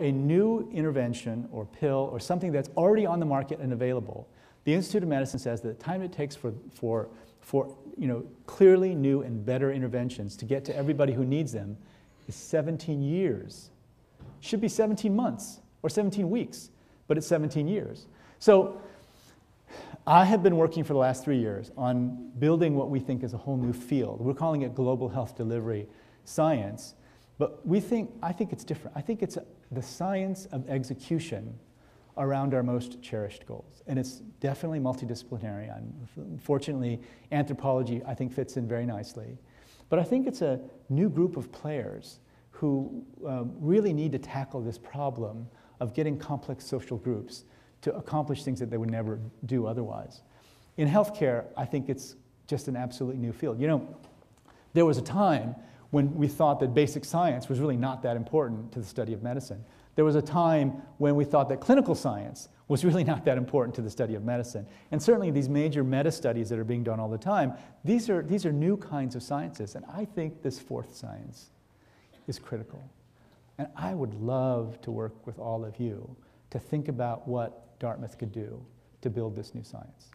a new intervention or pill or something that's already on the market and available, the Institute of Medicine says that the time it takes for clearly new and better interventions to get to everybody who needs them is 17 years. Should be 17 months or 17 weeks, but it's 17 years. So I have been working for the last 3 years on building what we think is a whole new field. We're calling it global health delivery science, but I think it's different. I think it's the science of execution around our most cherished goals. And it's definitely multidisciplinary. Fortunately, anthropology, I think, fits in very nicely. But I think it's a new group of players who really need to tackle this problem of getting complex social groups to accomplish things that they would never do otherwise. In healthcare, I think it's just an absolutely new field. You know, there was a time when we thought that basic science was really not that important to the study of medicine. There was a time when we thought that clinical science was really not that important to the study of medicine. And certainly these major meta-studies that are being done all the time, these are new kinds of sciences. And I think this fourth science is critical. And I would love to work with all of you to think about what Dartmouth could do to build this new science.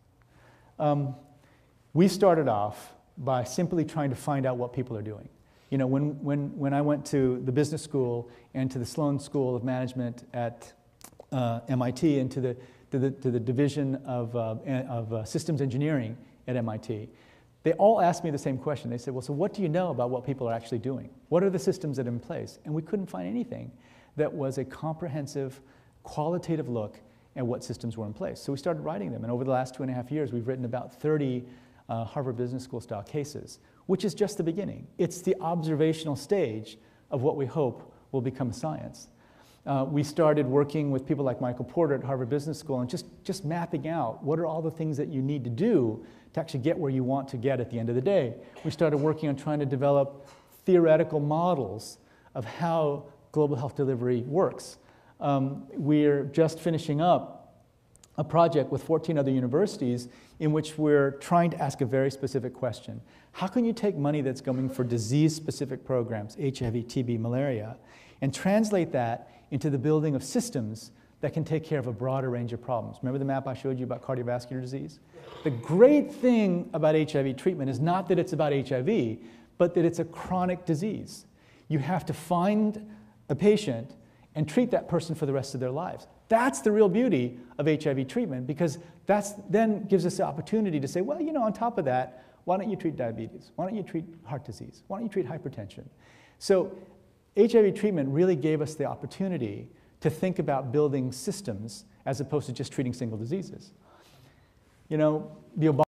We started off by simply trying to find out what people are doing. You know, when I went to the business school and to the Sloan School of Management at MIT and to the division of systems engineering at MIT, they all asked me the same question. They said, well, so what do you know about what people are actually doing? What are the systems that are in place? And we couldn't find anything that was a comprehensive, qualitative look at what systems were in place. So we started writing them. And over the last 2.5 years, we've written about 30 Harvard Business School style cases, which is just the beginning. It's the observational stage of what we hope will become a science. We started working with people like Michael Porter at Harvard Business School and just mapping out what are all the things that you need to do to actually get where you want to get at the end of the day. We started working on trying to develop theoretical models of how global health delivery works. We're just finishing up a project with 14 other universities in which we're trying to ask a very specific question. How can you take money that's going for disease-specific programs, HIV, TB, malaria, and translate that into the building of systems that can take care of a broader range of problems? Remember the map I showed you about cardiovascular disease? The great thing about HIV treatment is not that it's about HIV, but that it's a chronic disease. You have to find a patient and treat that person for the rest of their lives. That's the real beauty of HIV treatment, because that then gives us the opportunity to say, well, you know, on top of that, why don't you treat diabetes? Why don't you treat heart disease? Why don't you treat hypertension? So HIV treatment really gave us the opportunity to think about building systems as opposed to just treating single diseases. You know, the